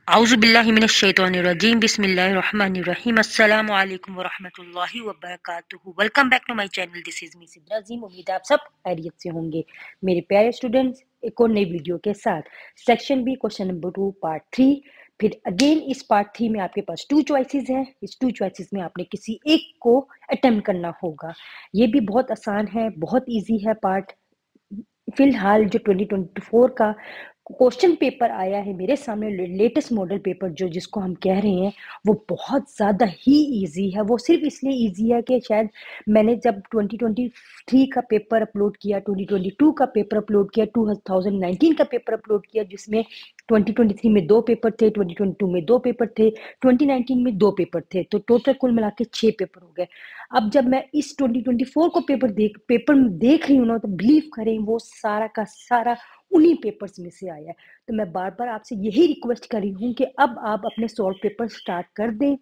औज़ुबिल्लाहिमिनश्शैतानिर्रजीम बिस्मिल्लाहिर्रहमानिर्रहीम अस्सलामु अलैकुम वरहमतुल्लाहि वबरकातुहू। Welcome back to my channel. This is me Sidra Azeem. उम्मीद है आप सब खैरियत से होंगे मेरे प्यारे स्टूडेंट्स। एक और नई वीडियो के साथ section B question number 2 part 3। फिर अगेन इस पार्ट 3 में आपके पास 2 चॉइसेस हैं। इस 2 चॉइसेस में आपने किसी एक को अटेम्प्ट करना होगा। ये भी बहुत आसान है, बहुत ईजी है पार्ट। फिलहाल जो 2024 का क्वेश्चन पेपर आया है मेरे सामने, लेटेस्ट मॉडल पेपर जो जिसको हम कह रहे हैं, वो बहुत ज़्यादा ही इजी है। वो सिर्फ इसलिए इजी है कि शायद मैंने जब 2023 का पेपर अपलोड किया, 2022 का पेपर अपलोड किया, 2019 का पेपर अपलोड किया, जिसमें 2023 में 2 पेपर थे, 2022 में 2 पेपर थे, 2019 में 2 पेपर थे, तो टोटल कुल मिला के 6 पेपर हो गए। अब जब मैं इस 2024 को पेपर देख रही हूँ ना, तो बिलीव करें वो सारा का सारा उन्हीं पेपर्स में से आया है। तो मैं बार बार आपसे यही रिक्वेस्ट कर रही हूँ कि अब आप अपने सॉल्व पेपर स्टार्ट कर दें,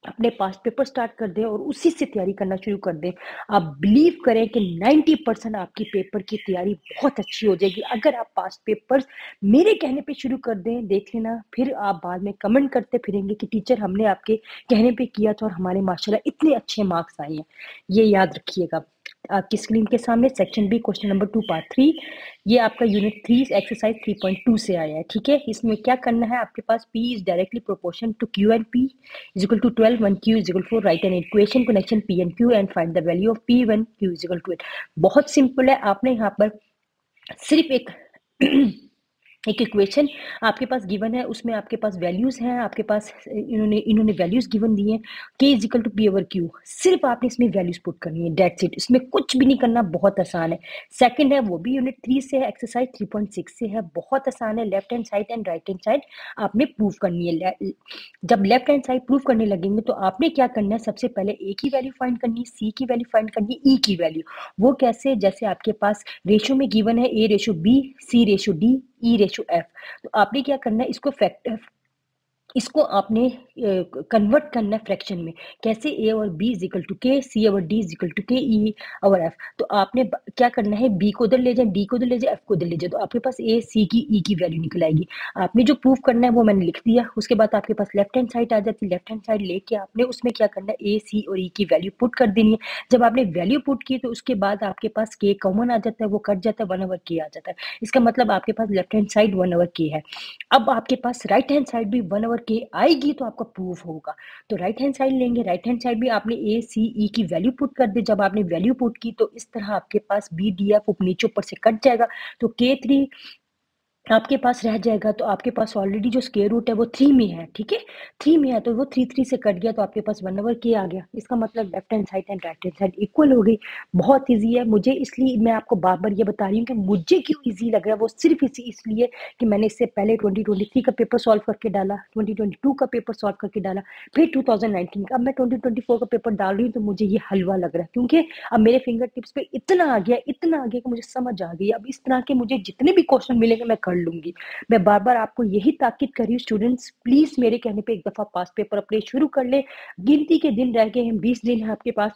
अपने पास्ट पेपर स्टार्ट कर दें और उसी से तैयारी करना शुरू कर दें। आप बिलीव करें कि 90% आपकी पेपर की तैयारी बहुत अच्छी हो जाएगी अगर आप पास्ट पेपर्स मेरे कहने पे शुरू कर दें। देख लेना, फिर आप बाद में कमेंट करते फिरेंगे कि टीचर हमने आपके कहने पे किया था और हमारे माशाल्लाह इतने अच्छे मार्क्स आए हैं। ये याद रखिएगा। आपकी स्क्रीन के सामने section B question number 2 part 3, ये आपका यूनिट 3 एक्सरसाइज 3.2 से आया है। ठीक है, इसमें क्या करना है, आपके पास P is directly proportion to Q and P is equal to 12 when Q is equal to 4. Write an equation connection P and Q and find the value of P when Q is equal to 8. बहुत simple है। आपने यहाँ पर सिर्फ एक equation आपके पास given है, उसमें आपके पास वैल्यूज हैं, आपके पास इन्होंने वैल्यूज गिवन दी हैं, k is equal to P over Q. सिर्फ आपने इसमें वैल्यूज पुट करनी है, डेट्स इट। इसमें कुछ भी नहीं करना, बहुत आसान है। सेकंड है वो भी यूनिट 3 से है, एक्सरसाइज 3.6 से है, बहुत आसान है। Left hand side and right hand side आपने प्रूव करनी है। जब लेफ्ट हैंड साइड प्रूव करने लगेंगे तो आपने क्या करना है, सबसे पहले ए की वैल्यू फाइंड करनी है, सी की वैल्यू फाइंड करनी है, ई की वैल्यू। वो कैसे, जैसे आपके पास रेशो में गिवन है A ratio B, C ratio D, E ratio F. तो आपने क्या करना है, इसको आपने कन्वर्ट करना है फ्रैक्शन में। कैसे, ए और बी इज इक्वल टू के, सी और डी इज इक्वल टू के, ई और एफ। तो आपने क्या करना है, बी को उधर ले जाए, डी को उधर ले जाए, एफ को उधर ले जाए, तो आपके पास ए, सी की, ई की वैल्यू निकल आएगी। आपने जो प्रूफ करना है वो मैंने लिख दिया। उसके बाद आपके पास लेफ्ट हैंड साइड आ जाती है। लेफ्ट हैंड साइड लेके आपने उसमें क्या करना है, ए, सी और ई की वैल्यू पुट कर देनी है। जब आपने वैल्यू पुट की तो उसके बाद आपके पास के कॉमन आ जाता है, वो कट जाता है, 1/k आ जाता है। इसका मतलब आपके पास लेफ्ट हैंड साइड 1/k है। अब आपके पास राइट हैंड साइड भी 1/k आएगी तो आपका प्रूफ होगा। तो राइट हैंड साइड लेंगे, राइट हैंड साइड भी आपने ए, सी, ई की वैल्यू पुट कर दी। जब आपने वैल्यू पुट की तो इस तरह आपके पास बी, डी, एफ नीचे ऊपर से कट जाएगा, तो K3 आपके पास रह जाएगा। तो आपके पास ऑलरेडी जो स्क्वायर रूट है वो 3 में है। ठीक है, 3 में है तो वो 3 से कट गया, तो आपके पास 1/k आ गया। इसका मतलब left hand side and right hand side equal हो गई। बहुत इजी है। मुझे इसलिए मैं आपको बार बार ये बता रही हूँ कि मुझे क्यों इजी लग रहा है, वो सिर्फ इसलिए कि मैंने इससे पहले 2023 का पेपर सॉल्व करके डाला, 2022 का पेपर सॉल्व करके डाला, फिर 2019 का। अब मैं 2024 का पेपर डाल रही हूँ तो मुझे ये हलवा लग रहा है, क्योंकि अब मेरे फिंगर टिप्स पे इतना आ गया कि मुझे समझ आ गई। अब इस तरह के मुझे जितने भी क्वेश्चन मिलेंगे मैं कर लूंगी। मैं बार बार आपको यही ताकीद कर रही हूँ, स्टूडेंट्स प्लीज मेरे कहने पे एक दफा पास पेपर अपने शुरू कर ले। गिनती के दिन रह गए हैं, 20 दिन है आपके पास।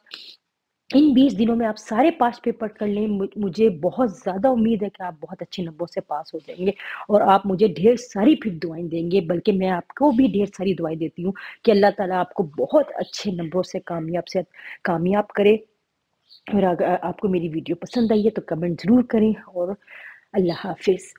इन 20 दिनों में आप सारे पास पेपर कर लें। मुझे बहुत ज़्यादा उम्मीद है कि आप बहुत अच्छे नंबरों से पास हो जाएंगे और आप मुझे ढेर सारी फिर दुआएं देंगे, बल्कि मैं आपको भी ढेर सारी दुआएं देती हूँ कि अल्लाह ताला आपको बहुत अच्छे नंबरों से कामयाब करे। और अगर आपको मेरी वीडियो पसंद आई है तो कमेंट ज़रूर करें, और अल्लाह हाफिज़।